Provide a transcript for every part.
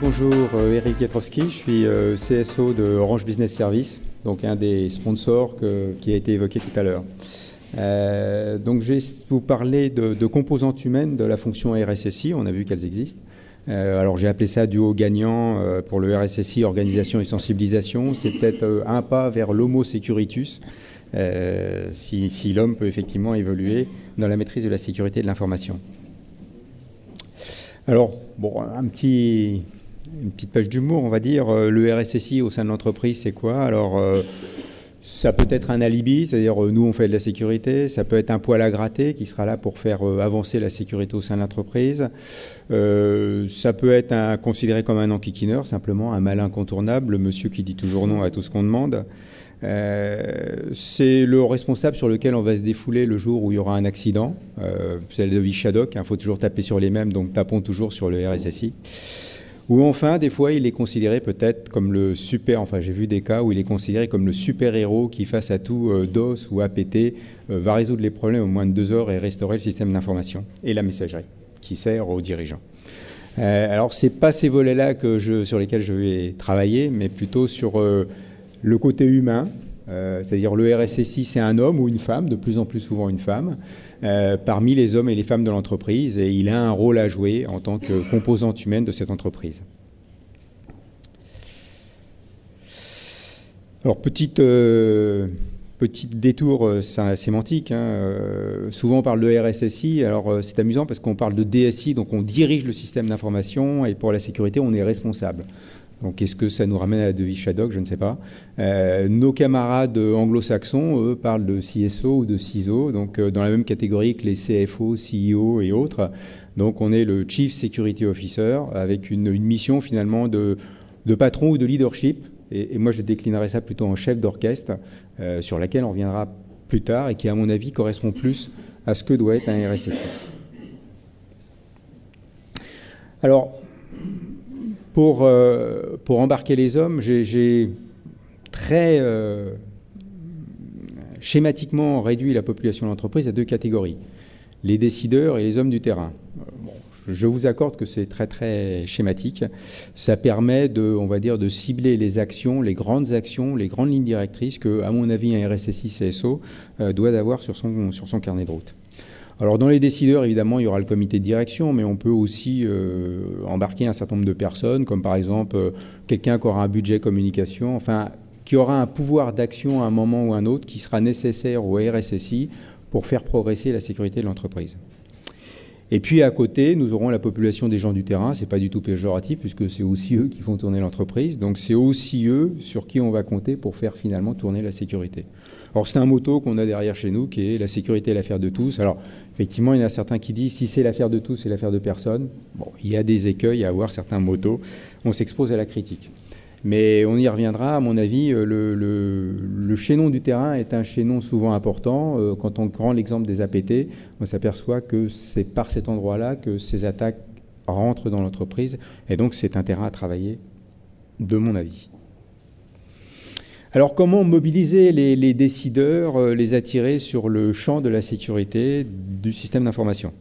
bonjour, Eric Pietrowski, je suis CSO de Orange Business Service, donc un des sponsors qui a été évoqué tout à l'heure. Donc je vais vous parler de composantes humaines de la fonction RSSI, on a vu qu'elles existent. Alors j'ai appelé ça duo gagnant pour le RSSI, organisation et sensibilisation. C'est peut-être un pas vers l'homo securitus, si l'homme peut effectivement évoluer dans la maîtrise de la sécurité de l'information. Alors, bon, une petite page d'humour, on va dire. Le RSSI au sein de l'entreprise, c'est quoi? Alors, ça peut être un alibi, c'est-à-dire nous, on fait de la sécurité. Ça peut être un poil à gratter qui sera là pour faire avancer la sécurité au sein de l'entreprise. Ça peut être considéré comme un enquiquineur, simplement un mal incontournable, le monsieur qui dit toujours non à tout ce qu'on demande. C'est le responsable sur lequel on va se défouler le jour où il y aura un accident. C'est le devise Shadok, il faut toujours taper sur les mêmes, donc tapons toujours sur le RSSI. Ou enfin, des fois, il est considéré peut-être comme le super, enfin j'ai vu des cas où il est considéré comme le super-héros qui, face à tout DOS ou APT, va résoudre les problèmes en moins de 2 heures et restaurer le système d'information et la messagerie qui sert aux dirigeants. Alors, ce n'est pas ces volets-là sur lesquels je vais travailler, mais plutôt sur le côté humain, c'est-à-dire le RSSI, c'est un homme ou une femme, de plus en plus souvent une femme, parmi les hommes et les femmes de l'entreprise, et il a un rôle à jouer en tant que composante humaine de cette entreprise. Alors, petit détour sémantique, souvent on parle de RSSI, alors c'est amusant parce qu'on parle de DSI, donc on dirige le système d'information, et pour la sécurité, on est responsable. Donc, est-ce que ça nous ramène à la devise Shadok? Je ne sais pas. Nos camarades anglo-saxons, eux, parlent de CSO ou de CISO, donc dans la même catégorie que les CFO, CEO et autres. Donc, on est le Chief Security Officer avec une mission finalement de patron ou de leadership. Et moi, je déclinerai ça plutôt en chef d'orchestre, sur laquelle on reviendra plus tard et qui, à mon avis, correspond plus à ce que doit être un RSSI. Alors, pour embarquer les hommes, j'ai très schématiquement réduit la population de l'entreprise à 2 catégories, les décideurs et les hommes du terrain. Bon, je vous accorde que c'est très très schématique. Ça permet on va dire, de cibler les actions, les grandes lignes directrices que, à mon avis, un RSSI CSO doit avoir sur son carnet de route. Alors dans les décideurs, évidemment, il y aura le comité de direction, mais on peut aussi embarquer un certain nombre de personnes, comme par exemple quelqu'un qui aura un budget communication, enfin qui aura un pouvoir d'action à un moment ou à un autre qui sera nécessaire au RSSI pour faire progresser la sécurité de l'entreprise. Et puis à côté, nous aurons la population des gens du terrain, c'est pas du tout péjoratif puisque c'est aussi eux qui font tourner l'entreprise, donc c'est aussi eux sur qui on va compter pour faire finalement tourner la sécurité. Alors c'est un motto qu'on a derrière chez nous qui est la sécurité est l'affaire de tous. Alors effectivement, il y en a certains qui disent si c'est l'affaire de tous, c'est l'affaire de personne. Bon, il y a des écueils à avoir certains mottos, on s'expose à la critique. Mais on y reviendra, à mon avis, le chaînon du terrain est un chaînon souvent important. Quand on prend l'exemple des APT, on s'aperçoit que c'est par cet endroit-là que ces attaques rentrent dans l'entreprise. Et donc, c'est un terrain à travailler, de mon avis. Alors, comment mobiliser les décideurs, les attirer sur le champ de la sécurité du système d'information ?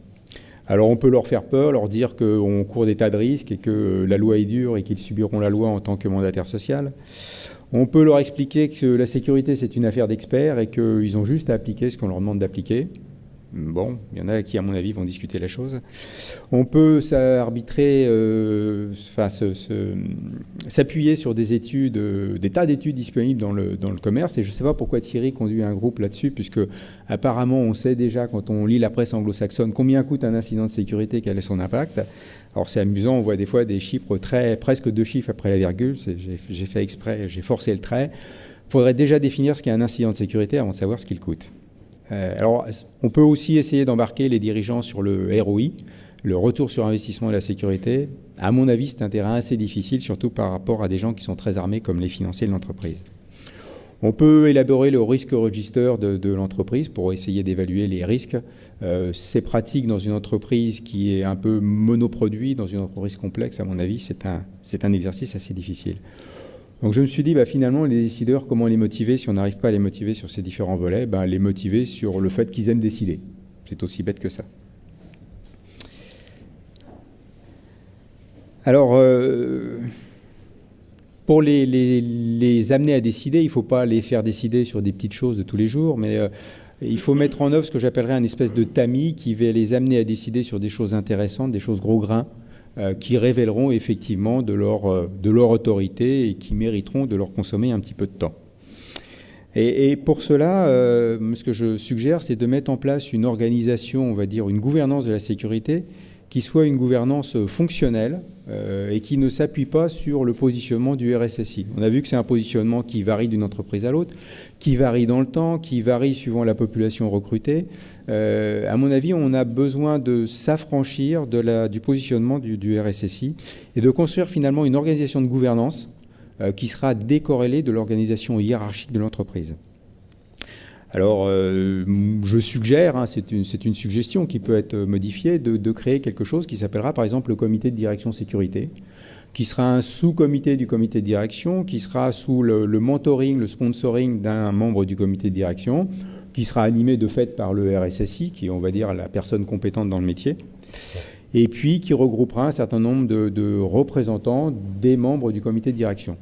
Alors on peut leur faire peur, leur dire qu'on court des tas de risques et que la loi est dure et qu'ils subiront la loi en tant que mandataire social. On peut leur expliquer que la sécurité c'est une affaire d'experts et qu'ils ont juste à appliquer ce qu'on leur demande d'appliquer. Bon, il y en a qui à mon avis vont discuter la chose. On peut s'appuyer sur des études, des tas d'études disponibles dans le commerce. Et je ne sais pas pourquoi Thierry conduit un groupe là-dessus, puisque apparemment on sait déjà quand on lit la presse anglo-saxonne combien coûte un incident de sécurité, quel est son impact. Alors c'est amusant, on voit des fois des chiffres presque 2 chiffres après la virgule. J'ai fait exprès, j'ai forcé le trait. Il faudrait déjà définir ce qu'est un incident de sécurité avant de savoir ce qu'il coûte. Alors, on peut aussi essayer d'embarquer les dirigeants sur le ROI, le retour sur investissement de la sécurité. À mon avis, c'est un terrain assez difficile, surtout par rapport à des gens qui sont très armés comme les financiers de l'entreprise. On peut élaborer le risk register de l'entreprise pour essayer d'évaluer les risques. C'est pratique dans une entreprise qui est un peu monoproduit, dans une entreprise complexe, à mon avis, c'est un exercice assez difficile. Donc je me suis dit, finalement, les décideurs, comment les motiver si on n'arrive pas à les motiver sur ces différents volets? Les motiver sur le fait qu'ils aiment décider. C'est aussi bête que ça. Alors, pour les amener à décider, il ne faut pas les faire décider sur des petites choses de tous les jours, mais il faut mettre en œuvre ce que j'appellerais un espèce de tamis qui va les amener à décider sur des choses intéressantes, des choses gros grains, qui révéleront effectivement de leur autorité et qui mériteront de leur consommer un petit peu de temps. Et pour cela, ce que je suggère, c'est de mettre en place une organisation, on va dire une gouvernance de la sécurité, qui soit une gouvernance fonctionnelle et qui ne s'appuie pas sur le positionnement du RSSI. On a vu que c'est un positionnement qui varie d'une entreprise à l'autre, qui varie dans le temps, qui varie suivant la population recrutée. À mon avis, on a besoin de s'affranchir du positionnement du RSSI et de construire finalement une organisation de gouvernance qui sera décorrélée de l'organisation hiérarchique de l'entreprise. Alors, je suggère, hein, c'est une suggestion qui peut être modifiée, de créer quelque chose qui s'appellera par exemple le comité de direction sécurité, qui sera un sous-comité du comité de direction, qui sera sous le mentoring, le sponsoring d'un membre du comité de direction, qui sera animé de fait par le RSSI, qui est, on va dire, la personne compétente dans le métier, et puis qui regroupera un certain nombre de représentants des membres du comité de direction.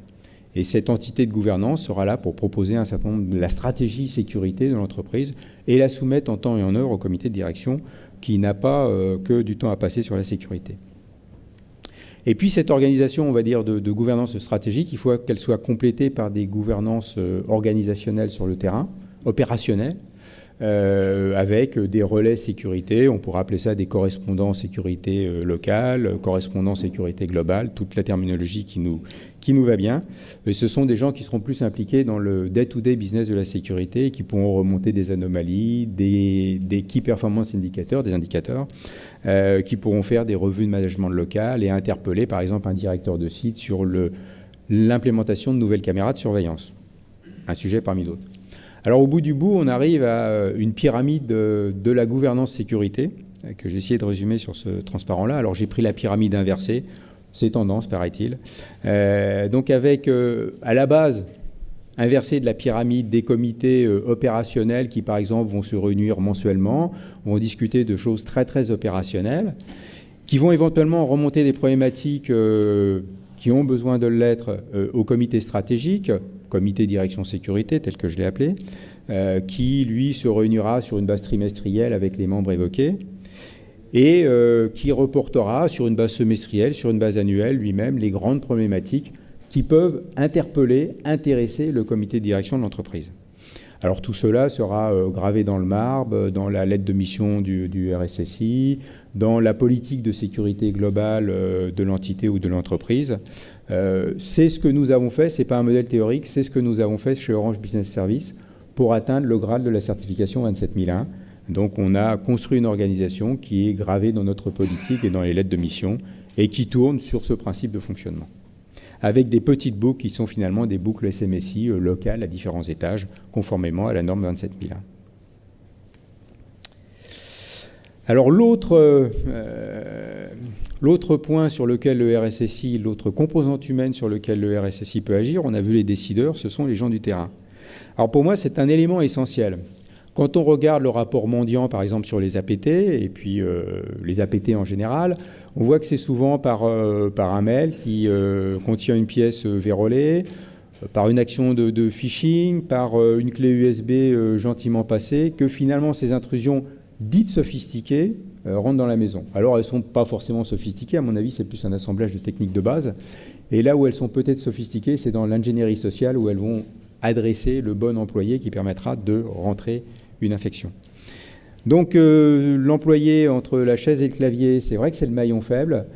Et cette entité de gouvernance sera là pour proposer un certain nombre de la stratégie sécurité de l'entreprise et la soumettre en temps et en heure au comité de direction qui n'a pas que du temps à passer sur la sécurité. Et puis cette organisation, on va dire, de gouvernance stratégique, il faut qu'elle soit complétée par des gouvernances organisationnelles sur le terrain, opérationnelles, avec des relais sécurité, on pourrait appeler ça des correspondants sécurité locale, correspondants sécurité globale, toute la terminologie qui nous va bien. Et ce sont des gens qui seront plus impliqués dans le day-to-day business de la sécurité et qui pourront remonter des anomalies, des key performance indicators, des indicateurs, qui pourront faire des revues de management local et interpeller par exemple un directeur de site sur l'implémentation de nouvelles caméras de surveillance. Un sujet parmi d'autres. Alors au bout du bout, on arrive à une pyramide de la gouvernance sécurité, que j'ai essayé de résumer sur ce transparent-là. Alors j'ai pris la pyramide inversée, c'est tendance, paraît-il. Donc avec, à la base, inversée de la pyramide des comités opérationnels qui, par exemple, vont se réunir mensuellement, vont discuter de choses très, très opérationnelles, qui vont éventuellement remonter des problématiques qui ont besoin de l'être au comité stratégique, comité direction sécurité, tel que je l'ai appelé, qui, lui, se réunira sur une base trimestrielle avec les membres évoqués et qui reportera sur une base semestrielle, sur une base annuelle, lui-même, les grandes problématiques qui peuvent interpeller, intéresser le comité de direction de l'entreprise. Alors tout cela sera gravé dans le marbre, dans la lettre de mission du RSSI, dans la politique de sécurité globale de l'entité ou de l'entreprise. C'est ce que nous avons fait, ce n'est pas un modèle théorique, c'est ce que nous avons fait chez Orange Business Services pour atteindre le grade de la certification 27001. Donc on a construit une organisation qui est gravée dans notre politique et dans les lettres de mission et qui tourne sur ce principe de fonctionnement, avec des petites boucles qui sont finalement des boucles SMSI locales à différents étages, conformément à la norme 27001. Alors l'autre point sur lequel le RSSI, l'autre composante humaine sur lequel le RSSI peut agir, on a vu les décideurs, ce sont les gens du terrain. Alors pour moi, c'est un élément essentiel. Quand on regarde le rapport Mondian, par exemple, sur les APT, et puis les APT en général, on voit que c'est souvent par un mail qui contient une pièce vérolée, par une action de phishing, par une clé USB gentiment passée, que finalement ces intrusions dites sophistiquées rentrent dans la maison. Alors elles ne sont pas forcément sophistiquées, à mon avis c'est plus un assemblage de techniques de base, et là où elles sont peut-être sophistiquées, c'est dans l'ingénierie sociale où elles vont adresser le bon employé qui permettra de rentrer une infection. Donc l'employé entre la chaise et le clavier, c'est vrai que c'est le maillon faible.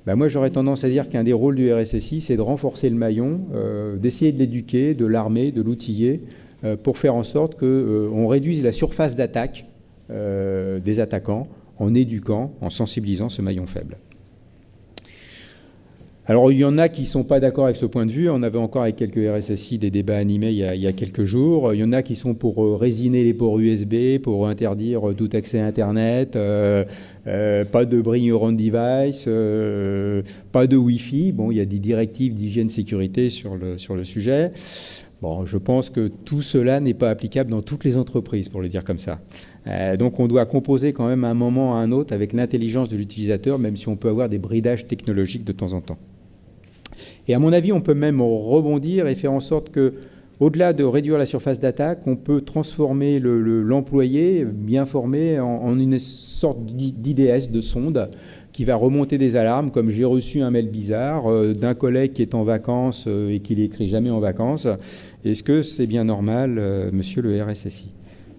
Ben, moi j'aurais tendance à dire qu'un des rôles du RSSI, c'est de renforcer le maillon, d'essayer de l'éduquer, de l'armer, de l'outiller, pour faire en sorte qu'on réduise la surface d'attaque des attaquants en éduquant, en sensibilisant ce maillon faible. Alors il y en a qui ne sont pas d'accord avec ce point de vue, on avait encore avec quelques RSSI des débats animés il y a quelques jours, il y en a qui sont pour résiner les ports USB, pour interdire tout accès à Internet, pas de bring your own device, pas de Wi-Fi, bon il y a des directives d'hygiène sécurité sur le sujet. Bon, je pense que tout cela n'est pas applicable dans toutes les entreprises, pour le dire comme ça. Donc on doit composer quand même à un moment ou à un autre avec l'intelligence de l'utilisateur, même si on peut avoir des bridages technologiques de temps en temps. Et à mon avis, on peut même rebondir et faire en sorte que, au-delà de réduire la surface d'attaque, on peut transformer l'employé bien formé en une sorte d'IDS, de sonde, qui va remonter des alarmes, comme j'ai reçu un mail bizarre d'un collègue qui est en vacances et qui n'écrit jamais en vacances. Est-ce que c'est bien normal, monsieur le RSSI?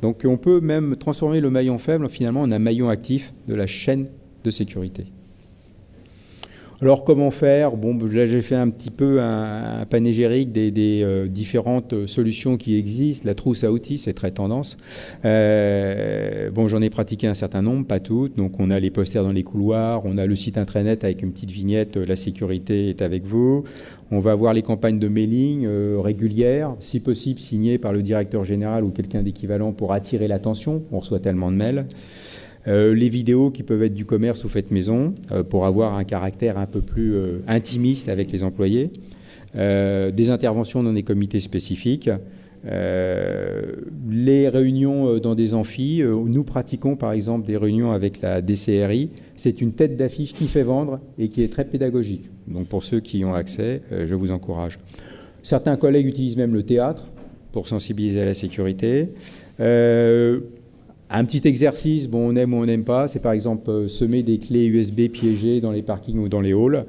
Donc on peut même transformer le maillon faible finalement en un maillon actif de la chaîne de sécurité. Alors comment faire? Bon, là j'ai fait un petit peu un panégyrique des différentes solutions qui existent. La trousse à outils, c'est très tendance. Bon, j'en ai pratiqué un certain nombre, pas toutes. Donc on a les posters dans les couloirs, on a le site intranet avec une petite vignette, la sécurité est avec vous. On va voir les campagnes de mailing régulières, si possible signées par le directeur général ou quelqu'un d'équivalent pour attirer l'attention. On reçoit tellement de mails. Les vidéos qui peuvent être du commerce ou faites maison pour avoir un caractère un peu plus intimiste avec les employés, des interventions dans des comités spécifiques, les réunions dans des amphis. Nous pratiquons par exemple des réunions avec la DCRI. C'est une tête d'affiche qui fait vendre et qui est très pédagogique. Donc pour ceux qui y ont accès, je vous encourage. Certains collègues utilisent même le théâtre pour sensibiliser à la sécurité. Un petit exercice, bon, on aime ou on n'aime pas, c'est par exemple semer des clés USB piégées dans les parkings ou dans les halls.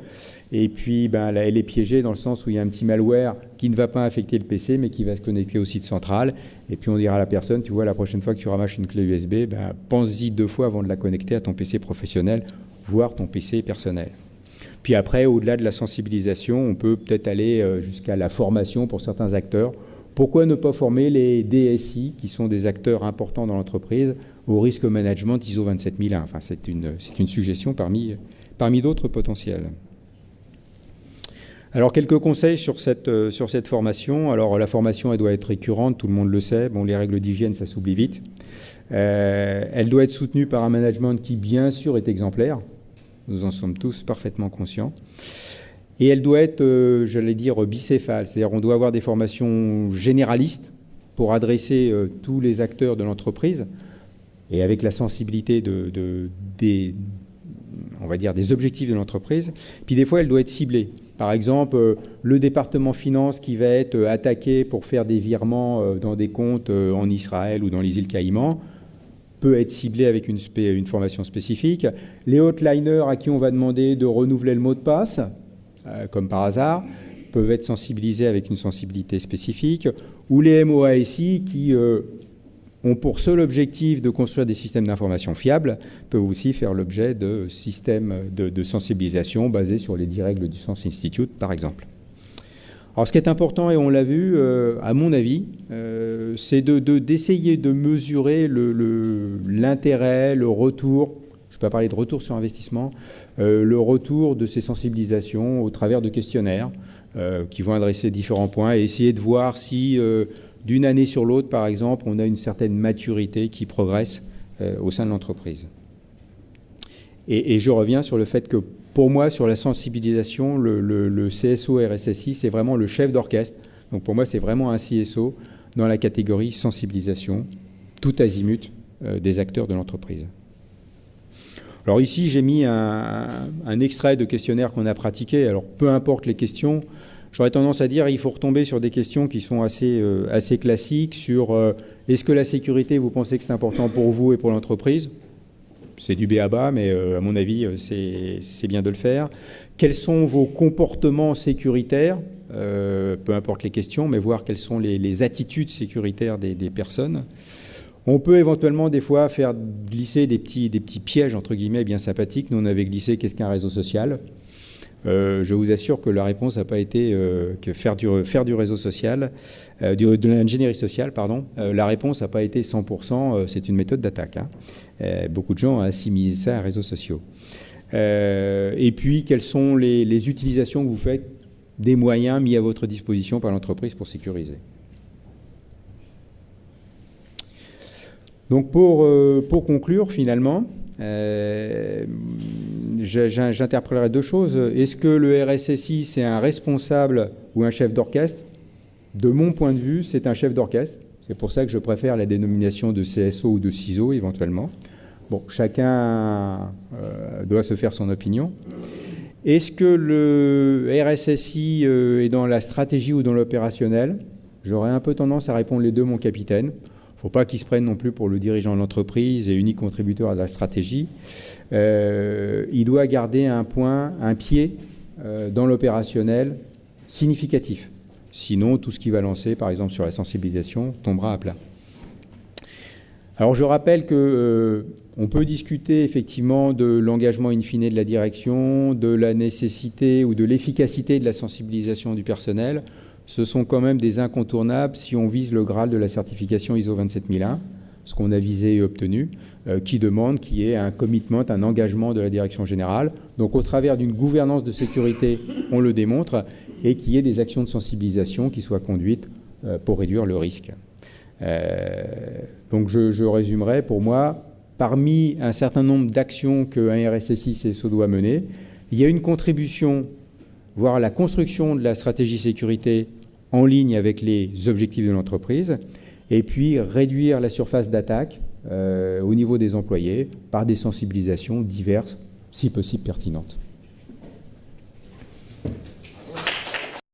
Et puis, ben, elle est piégée dans le sens où il y a un petit malware qui ne va pas infecter le PC, mais qui va se connecter au site central. Et puis, on dira à la personne, tu vois, la prochaine fois que tu ramasses une clé USB, ben, pense-y 2 fois avant de la connecter à ton PC professionnel, voire ton PC personnel. Puis après, au-delà de la sensibilisation, on peut peut-être aller jusqu'à la formation pour certains acteurs. Pourquoi ne pas former les DSI, qui sont des acteurs importants dans l'entreprise, au risque management ISO 27001? Enfin, c'est une suggestion parmi d'autres potentiels. Alors, quelques conseils sur cette formation. Alors, la formation, elle doit être récurrente, tout le monde le sait. Bon, les règles d'hygiène, ça s'oublie vite. Elle doit être soutenue par un management qui, bien sûr, est exemplaire. Nous en sommes tous parfaitement conscients. Et elle doit être, j'allais dire, bicéphale. C'est-à-dire on doit avoir des formations généralistes pour adresser tous les acteurs de l'entreprise et avec la sensibilité on va dire, des objectifs de l'entreprise. Puis des fois, elle doit être ciblée. Par exemple, le département finance qui va être attaqué pour faire des virements dans des comptes en Israël ou dans les îles Caïmans peut être ciblé avec une formation spécifique. Les hotliners à qui on va demander de renouveler le mot de passe, comme par hasard, peuvent être sensibilisés avec une sensibilité spécifique, ou les MOASI qui ont pour seul objectif de construire des systèmes d'information fiables, peuvent aussi faire l'objet de systèmes de sensibilisation basés sur les 10 règles du Sens Institute, par exemple. Alors ce qui est important, et on l'a vu, à mon avis, c'est d'essayer de mesurer l'intérêt, le retour. Je peux pas parler de retour sur investissement, le retour de ces sensibilisations au travers de questionnaires qui vont adresser différents points et essayer de voir si d'une année sur l'autre, par exemple, on a une certaine maturité qui progresse au sein de l'entreprise. Et je reviens sur le fait que pour moi, sur la sensibilisation, le CSO RSSI, c'est vraiment le chef d'orchestre. Donc pour moi, c'est vraiment un CSO dans la catégorie sensibilisation, tout azimut des acteurs de l'entreprise. Alors ici, j'ai mis un extrait de questionnaire qu'on a pratiqué. Alors peu importe les questions, j'aurais tendance à dire qu'il faut retomber sur des questions qui sont assez classiques sur est-ce que la sécurité, vous pensez que c'est important pour vous et pour l'entreprise? C'est du b.a.-ba, mais à mon avis, c'est bien de le faire. Quels sont vos comportements sécuritaires? Peu importe les questions, mais voir quelles sont les attitudes sécuritaires des personnes. On peut éventuellement des fois faire glisser des petits pièges, entre guillemets, bien sympathiques. Nous, on avait glissé qu'est-ce qu'un réseau social. Je vous assure que la réponse n'a pas été que faire du réseau social, de l'ingénierie sociale, pardon. La réponse n'a pas été 100%, c'est une méthode d'attaque. Hein. Beaucoup de gens ont assimilé ça à réseaux sociaux. Et puis, quelles sont les utilisations que vous faites des moyens mis à votre disposition par l'entreprise pour sécuriser? Donc pour conclure, finalement, j'interpellerai 2 choses. Est-ce que le RSSI, c'est un responsable ou un chef d'orchestre? De mon point de vue, c'est un chef d'orchestre. C'est pour ça que je préfère la dénomination de CSO ou de CISO éventuellement. Bon, chacun doit se faire son opinion. Est-ce que le RSSI est dans la stratégie ou dans l'opérationnel? J'aurais un peu tendance à répondre les deux, mon capitaine. Il ne faut pas qu'il se prenne non plus pour le dirigeant de l'entreprise et unique contributeur à la stratégie. Il doit garder un pied dans l'opérationnel significatif. Sinon, tout ce qu'il va lancer, par exemple sur la sensibilisation, tombera à plat. Alors je rappelle qu'on peut discuter effectivement de l'engagement in fine de la direction, de la nécessité ou de l'efficacité de la sensibilisation du personnel. Ce sont quand même des incontournables si on vise le Graal de la certification ISO 27001, ce qu'on a visé et obtenu, qui demande qu'il y ait un commitment, un engagement de la direction générale. Donc au travers d'une gouvernance de sécurité, on le démontre, et qu'il y ait des actions de sensibilisation qui soient conduites pour réduire le risque. Donc je résumerai, pour moi, parmi un certain nombre d'actions qu'un RSSI CSO doit mener, il y a une contribution, voire la construction de la stratégie sécurité en ligne avec les objectifs de l'entreprise, et puis réduire la surface d'attaque au niveau des employés par des sensibilisations diverses, si possible pertinentes.